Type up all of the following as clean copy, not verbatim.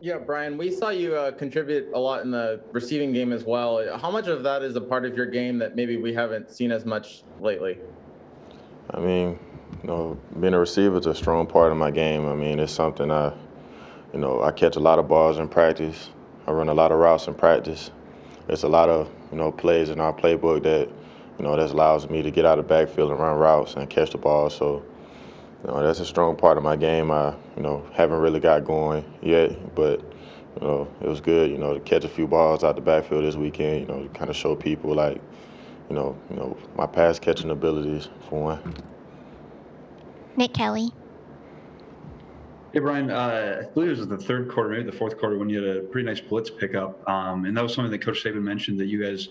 Yeah, Brian, we saw you contribute a lot in the receiving game as well. How much of that is a part of your game that maybe we haven't seen as much lately? I mean, being a receiver is a strong part of my game. I mean, it's something I catch a lot of balls in practice. I run a lot of routes in practice. There's a lot of, plays in our playbook that, that allows me to get out of the backfield and run routes and catch the ball. So, that's a strong part of my game. I, haven't really got going yet, but, it was good, to catch a few balls out the backfield this weekend, to kind of show people like, my pass catching abilities for one. Nick Kelly. Hey, Brian, I believe it was the third quarter, maybe the fourth quarter, when you had a pretty nice blitz pickup. And that was something that Coach Saban mentioned that you guys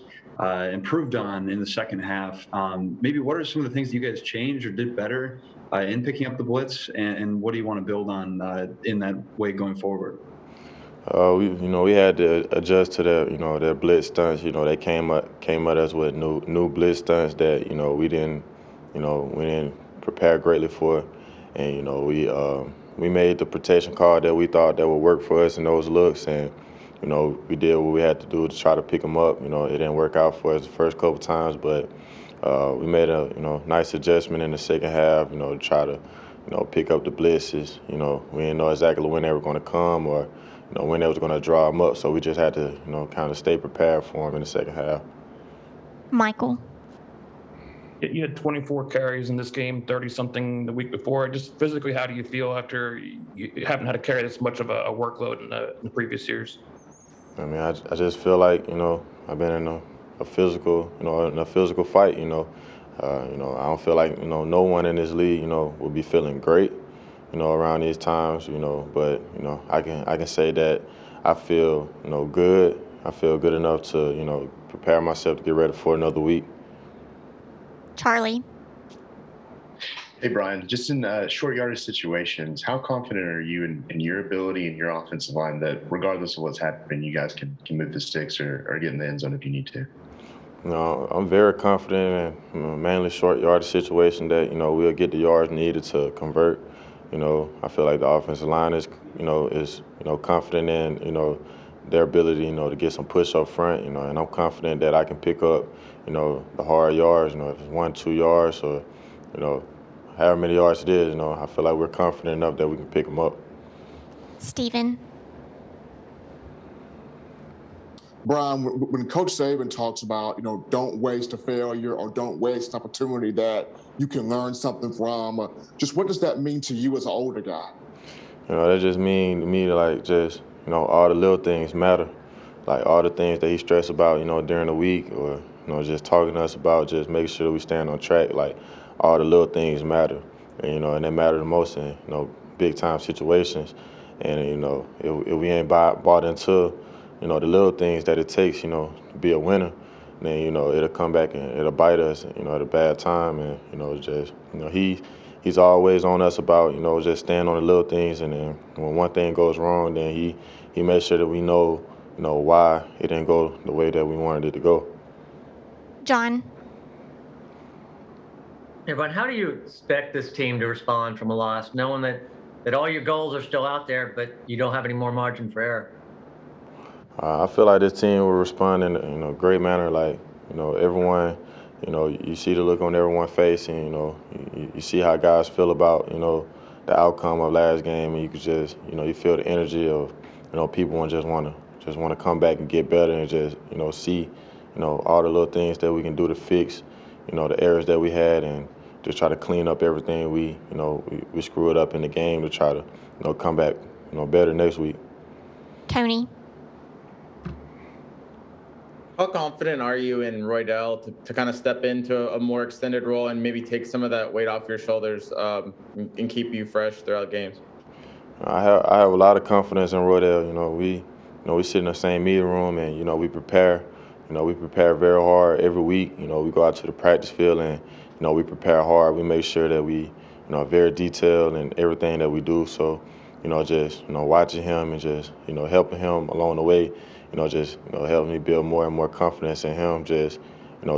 improved on in the second half. Maybe what are some of the things that you guys changed or did better in picking up the blitz, and what do you want to build on in that way going forward? We had to adjust to their blitz stunts. They came at us with new blitz stunts that we didn't prepare greatly for, and we made the protection call that we thought that would work for us in those looks, and we did what we had to do to try to pick them up. It didn't work out for us the first couple times, but we made a nice adjustment in the second half. To try to pick up the blitzes. We didn't know exactly when they were going to come or when they was going to draw them up. So we just had to, kind of stay prepared for them in the second half. Michael. You had 24 carries in this game, 30-something the week before. Just physically, how do you feel after you haven't had to carry this much of a workload in the previous years? I mean, I just feel like, I've been in a physical, in a physical fight, I don't feel like, no one in this league, will be feeling great, around these times, but, I can say that I feel, good. I feel good enough to, prepare myself to get ready for another week. Charlie. Hey, Brian, just in short yardage situations, how confident are you in your ability and your offensive line that regardless of what's happening, you guys can move the sticks or get in the end zone if you need to? No, I'm very confident in mainly short yardage situation that, we'll get the yards needed to convert. I feel like the offensive line is confident in, their ability, to get some push up front, and I'm confident that I can pick up, the hard yards, if it's 1, 2 yards or, however many yards it is, I feel like we're confident enough that we can pick them up. Stephen. Brian, when Coach Saban talks about, don't waste a failure or don't waste an opportunity that you can learn something from, just what does that mean to you as an older guy? That just mean to me like just, all the little things matter. Like all the things that he stressed about, during the week or, just talking to us about just making sure that we stand on track. Like all the little things matter. And they matter the most in, big time situations. And, if we ain't bought into, the little things that it takes, to be a winner, then, it'll come back and it'll bite us, at a bad time. And, just, he's always on us about, just stand on the little things. And then when one thing goes wrong, then he makes sure that we know, why it didn't go the way that we wanted it to go. John. Hey, Brian, how do you expect this team to respond from a loss, knowing that all your goals are still out there, but you don't have any more margin for error? I feel like this team will respond in a great manner. Like, everyone, you see the look on everyone's face, and you see how guys feel about the outcome of last game, and you could just you feel the energy of people and just want to come back and get better and just see all the little things that we can do to fix the errors that we had and just try to clean up everything we screwed up in the game to try to come back better next week. Tony. How confident are you in Roydell to kind of step into a more extended role and maybe take some of that weight off your shoulders and keep you fresh throughout games? I have a lot of confidence in Roydell. We sit in the same meeting room and we prepare. We prepare very hard every week. We go out to the practice field and we prepare hard. We make sure that we are very detailed in everything that we do. So just watching him and just helping him along the way. Just helping me build more and more confidence in him. Just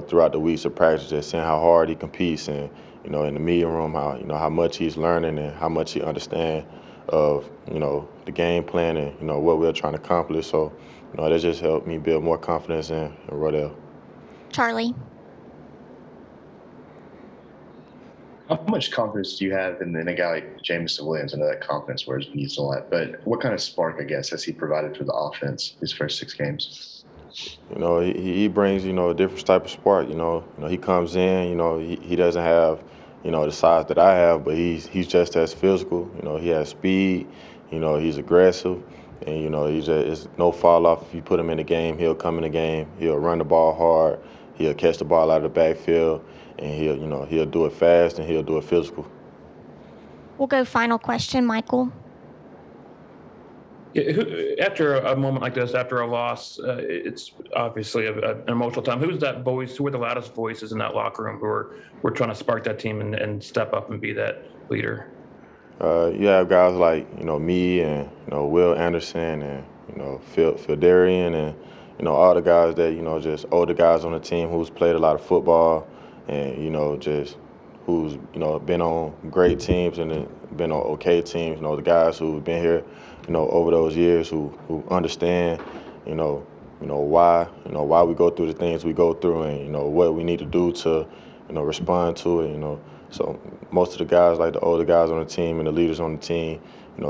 throughout the weeks of practice, just seeing how hard he competes and in the meeting room how much he's learning and how much he understands of, the game plan and, what we're trying to accomplish. So, that just helped me build more confidence in Roydell. Charlie. How much confidence do you have in a guy like Jameson Williams? I know that confidence word needs a lot, but what kind of spark, I guess, has he provided for the offense his first 6 games? He brings, a different type of spark. He comes in, he doesn't have, the size that I have, but he's just as physical. He has speed. He's aggressive, and he's just, it's no fall off. If you put him in the game, he'll come in the game. He'll run the ball hard. He'll catch the ball out of the backfield, and he'll do it fast and he'll do it physical. We'll go final question, Michael. After a moment like this, after a loss, it's obviously an emotional time. Who's that voice? Who are the loudest voices in that locker room who are trying to spark that team and step up and be that leader? You have guys like, me and, Will Anderson and, Phil Darian and, all the guys that, just older guys on the team who's played a lot of football and, just who's, been on great teams and then been on okay teams, the guys who've been here, over those years who understand, why we go through the things we go through and, what we need to do to, respond to it, So most of the guys, like the older guys on the team and the leaders on the team,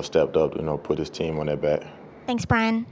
stepped up to, put this team on their back. Thanks, Brian.